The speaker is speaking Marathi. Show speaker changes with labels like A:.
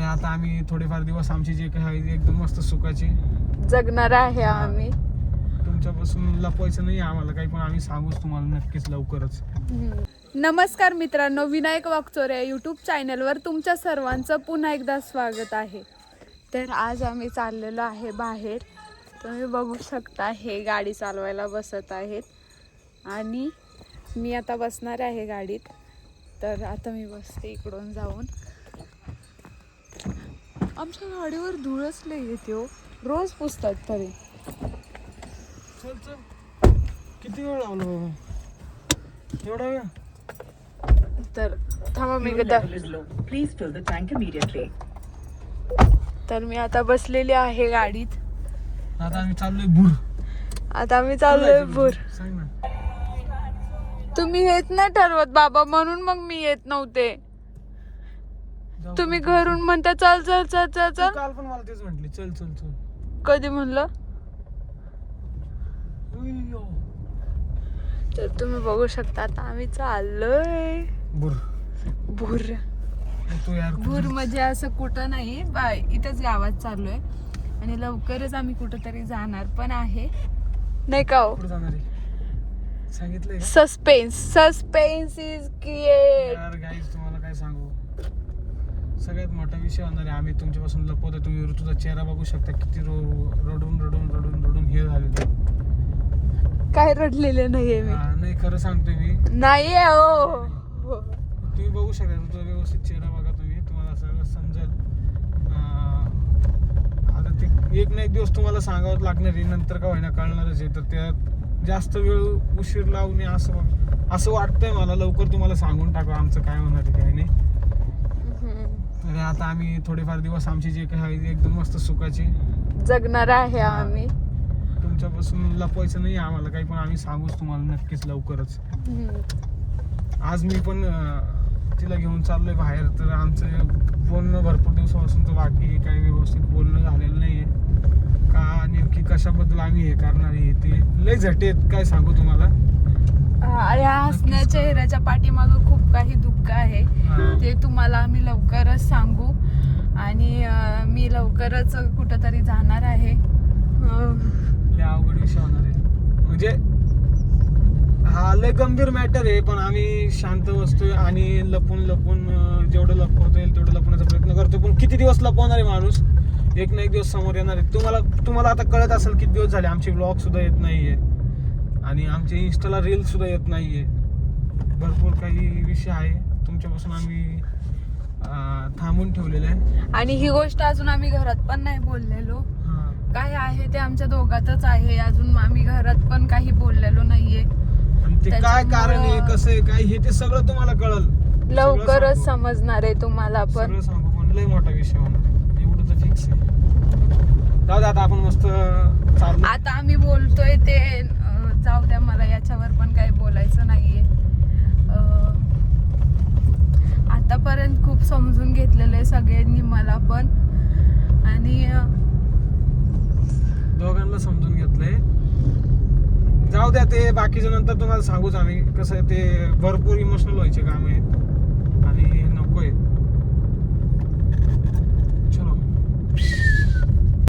A: आता आम्ही थोडेफार दिवस आमची जे काही आहे एकदम मस्त सुखाचे
B: जगणार आहे आम्ही.
A: तुमच्यापासून लपवायचं नाही आम्हाला काही, पण आम्ही सांगूच तुम्हाला नक्कीच लवकरच.
B: नमस्कार मित्रांनो, विनायक वाकचोरे या यूट्यूब चॅनलवर तुमच्या सर्वांचं पुन्हा एकदा स्वागत आहे. तर आज आम्ही चाललेलो आहे बाहेर. तुम्ही बघू शकता हे गाडी चालवायला बसत आहेत आणि मी आता बसणार आहे गाडीत. तर आता मी बसते इकडून जाऊन. आमच्या गाडीवर धूळच लय येते हो, रोज पुसतात तरी.
A: चल चल, किती वेळ लावला बाबा, एवढा वेळ?
B: तर थांबा मी
C: Please fill the tank immediately.
B: तर मी आता बसलेली आहे गाडीत.
A: आता आम्ही चाललोय भूर.
B: आता आम्ही चाललोय भूर.
A: सांग ना.
B: तुम्ही येत नाही ठरवत बाबा, म्हणून मग मी येत नव्हते.
A: जाऊ
B: तुम्ही
A: का?
B: घरून म्हणता चल चल चल चल
A: तू
B: चल.
A: काल पण मला तेच म्हटली, चल चल चल.
B: कधी म्हणलं?
A: उय्यो.
B: तर तुम्ही बघू शकता आता आम्ही चाललोय
A: भूर.
B: भूर.
A: तू यार
B: भूर म्हणजे असं कुठं नाही, इथंच गावात चाललोय आणि लवकरच आम्ही कुठंतरी जाणार पण आहे, नाही का हो?
A: कुठे जाणार आहे सांगितलंय का?
B: Suspense is create.
A: यार गाईज, तुम्हाला काय सांगू, सगळ्यात मोठा विषय होणार आहे. आम्ही तुमच्यापासून लपवतोय. तुम्ही ऋतूचा चेहरा बघू शकता, किती रडून रडून रडून रडून हे झालेलं.
B: काय रडलेले नाहीये मी.
A: नाही, खरं सांगतोय मी.
B: नाही हो.
A: तुम्ही बघू शकता ऋतूचा व्यवस्थित चेहरा बघा, तुम्हाला सगळं समजेल. आता ते एक ना एक दिवस तुम्हाला सांगावंच लागणार आहे, नंतर का होईना कळणारच आहे. तर त्यात जास्त वेळ उशीर लावू नये असं वाटतंय मला. लवकर तुम्हाला सांगून टाकू आमचं काय होणार आहे काय नाही. तर आता आम्ही थोडेफार दिवस आमची जे काही आहे एकदम मस्त सुखाचे
B: जगणार आहे आम्ही.
A: तुमच्यापासून लपवायचं नाही आम्हाला काही, पण आम्ही सांगूच तुम्हाला नक्कीच लवकरच. आज मी पण तिला घेऊन चाललोय बाहेर. तर आमचं बोलणं भरपूर दिवसापासून तर बाकी काही व्यवस्थित बोलणं झालेलं नाहीये. का नेमकी कशाबद्दल आम्ही हे करणार आहे ते लय झटेत, काय सांगू तुम्हाला.
B: या हसण्या चेहऱ्याच्या पाठीमागं खूप काही दुःख आहे, ते तुम्हाला आम्ही लवकरच सांगू. आणि मी लवकरच कुठंतरी जाणार आहे.
A: लय अवघड विषय होणार आहे. म्हणजे हा लय गंभीर मॅटर आहे, पण आम्ही शांत बसतोय आणि लपून जेवढं लपवता येईल तेवढं लपवण्याचा प्रयत्न करतोय. पण किती दिवस लपवणार आहे माणूस, एक ना एक दिवस समोर येणार आहे. तुम्हाला आता कळत असेल किती दिवस झाले आमचे ब्लॉग सुद्धा येत नाहीये आणि आमचे इंस्टाला रील सुद्धा येत नाहीये. भरपूर काही विषय आहे, तुमच्यापासून आम्ही थांबून ठेवलेलं आहे.
B: आणि ही गोष्ट अजून आम्ही घरात पण नाही बोललेलो. काय आहे ते आमच्या दोघातच आहे. अजून आम्ही घरात पण काही बोललेलो नाहीये.
A: आणि ते काय कारण आहे, कसं आहे, काय हे ते सगळं तुम्हाला कळल
B: लवकरच समजणार आहे तुम्हाला पण.
A: सगळं सांगू, पण लय मोठा विषय होणार आहे, एवढं तर फिक्स आहे. जाऊ द्या, आता आपण मस्त चाललो.
B: आता आम्ही बोलतोय ते जाऊ द्या, मला याच्यावर पण काही बोलायचं नाहीये. आतापर्यंत खूप समजून घेतलेलं आहे सगळ्यांनी मला पण, आणि
A: दोघांना समजून घेतलंय. जाऊ द्या, ते बाकीच्या नंतर तुम्हाला सांगूच आम्ही. कसं आहे, ते भरपूर इमोशनल व्हायचे काम आहे.